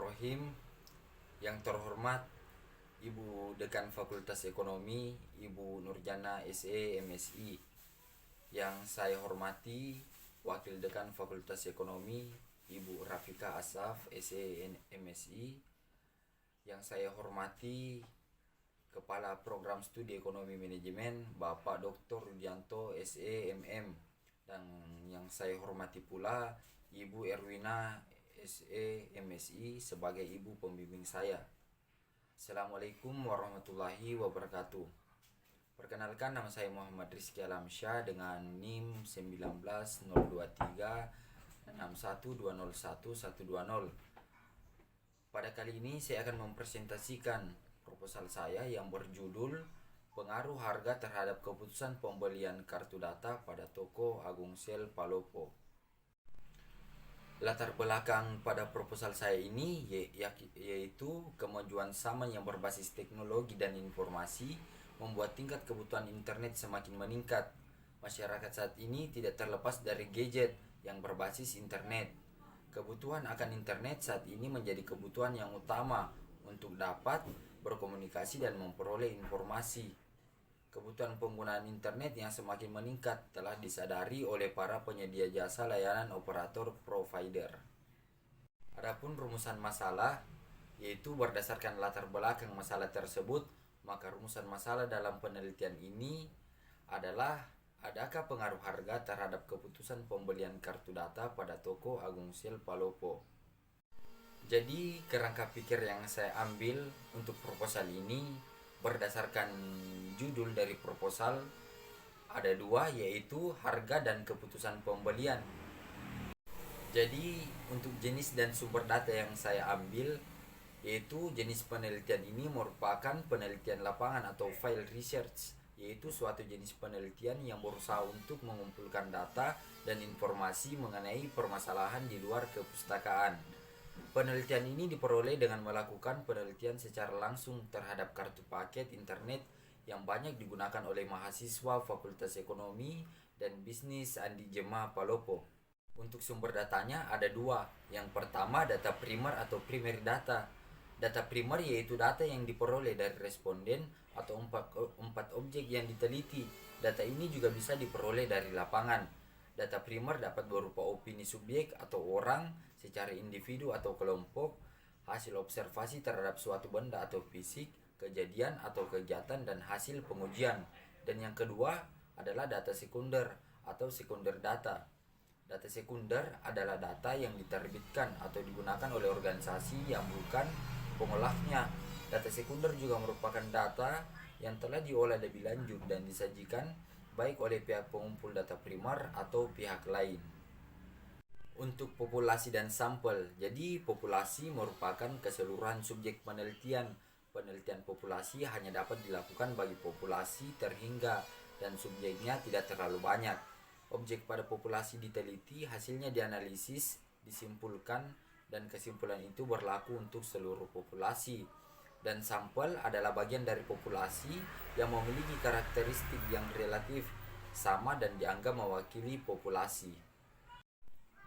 Bismillahirrahmanirrahim. Yang terhormat Ibu Dekan Fakultas Ekonomi, Ibu Nurjana SE MSI. Yang saya hormati Wakil Dekan Fakultas Ekonomi, Ibu Rafika Asaf SE MSI. Yang saya hormati Kepala Program Studi Ekonomi Manajemen, Bapak Dr. Rudianto SE MM. Dan yang saya hormati pula Ibu Erwina SE MSI sebagai ibu pembimbing saya. Assalamualaikum warahmatullahi wabarakatuh. Perkenalkan, nama saya Muhammad Rizky Alamsyah dengan NIM 1902361201120. Pada kali ini saya akan mempresentasikan proposal saya yang berjudul Pengaruh Harga Terhadap Keputusan Pembelian Kartu Data pada Toko Agung Sel Palopo. Latar belakang pada proposal saya ini yaitu kemajuan zaman yang berbasis teknologi dan informasi membuat tingkat kebutuhan internet semakin meningkat. Masyarakat saat ini tidak terlepas dari gadget yang berbasis internet. Kebutuhan akan internet saat ini menjadi kebutuhan yang utama untuk dapat berkomunikasi dan memperoleh informasi. Kebutuhan penggunaan internet yang semakin meningkat telah disadari oleh para penyedia jasa layanan operator provider. Adapun rumusan masalah, yaitu berdasarkan latar belakang masalah tersebut, maka rumusan masalah dalam penelitian ini adalah adakah pengaruh harga terhadap keputusan pembelian kartu data pada Toko Agung Sel Palopo. Jadi kerangka pikir yang saya ambil untuk proposal ini berdasarkan judul dari proposal ada dua, yaitu harga dan keputusan pembelian. Jadi untuk jenis dan sumber data yang saya ambil, yaitu jenis penelitian ini merupakan penelitian lapangan atau field research, yaitu suatu jenis penelitian yang berusaha untuk mengumpulkan data dan informasi mengenai permasalahan di luar kepustakaan. Penelitian ini diperoleh dengan melakukan penelitian secara langsung terhadap kartu paket internet yang banyak digunakan oleh mahasiswa Fakultas Ekonomi dan Bisnis Andi Jema Palopo. Untuk sumber datanya ada dua. Yang pertama data primer atau primary data. Data primer yaitu data yang diperoleh dari responden atau empat objek yang diteliti. Data ini juga bisa diperoleh dari lapangan. Data primer dapat berupa opini subjek atau orang secara individu atau kelompok, hasil observasi terhadap suatu benda atau fisik, kejadian atau kegiatan, dan hasil pengujian. Dan yang kedua adalah data sekunder atau sekunder data. Data sekunder adalah data yang diterbitkan atau digunakan oleh organisasi yang bukan pengolahnya. Data sekunder juga merupakan data yang telah diolah lebih lanjut dan disajikan baik oleh pihak pengumpul data primer atau pihak lain. Untuk populasi dan sampel, jadi populasi merupakan keseluruhan subjek penelitian. Penelitian populasi hanya dapat dilakukan bagi populasi terhingga dan subjeknya tidak terlalu banyak. Objek pada populasi diteliti, hasilnya dianalisis, disimpulkan, dan kesimpulan itu berlaku untuk seluruh populasi. Dan sampel adalah bagian dari populasi yang memiliki karakteristik yang relatif sama dan dianggap mewakili populasi.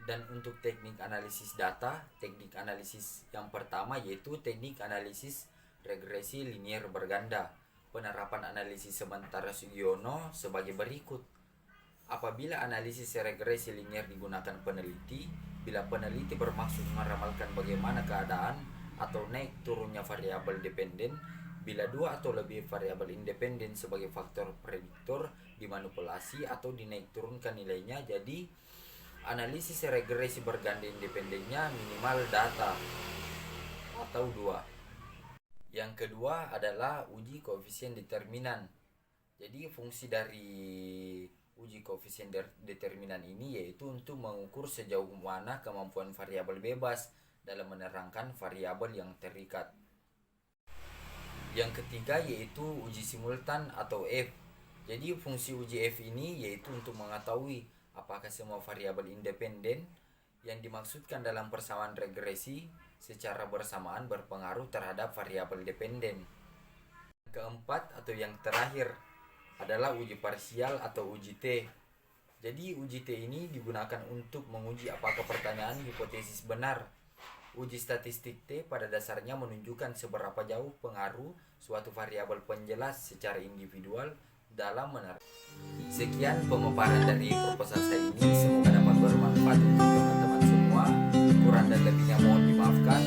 Dan untuk teknik analisis data, teknik analisis yang pertama yaitu teknik analisis regresi linier berganda. Penerapan analisis sementara Sugiono sebagai berikut. Apabila analisis regresi linier digunakan peneliti, bila peneliti bermaksud meramalkan bagaimana keadaan atau naik turunnya variabel dependen, bila dua atau lebih variabel independen sebagai faktor prediktor dimanipulasi atau dinaik turunkan nilainya, jadi analisis regresi berganda independennya minimal data atau dua. Yang kedua adalah uji koefisien determinan. Jadi fungsi dari uji koefisien determinan ini yaitu untuk mengukur sejauh mana kemampuan variabel bebas dalam menerangkan variabel yang terikat. Yang ketiga yaitu uji simultan atau F. Jadi fungsi uji F ini yaitu untuk mengetahui apakah semua variabel independen yang dimaksudkan dalam persamaan regresi secara bersamaan berpengaruh terhadap variabel dependen. Keempat atau yang terakhir adalah uji parsial atau uji T. Jadi uji T ini digunakan untuk menguji apakah pertanyaan hipotesis benar. Uji statistik T pada dasarnya menunjukkan seberapa jauh pengaruh suatu variabel penjelas secara individual dalam menerapkan. Sekian pemaparan dari proposal saya ini, semoga dapat bermanfaat untuk teman-teman semua. Kurang dan lebihnya mohon dimaafkan.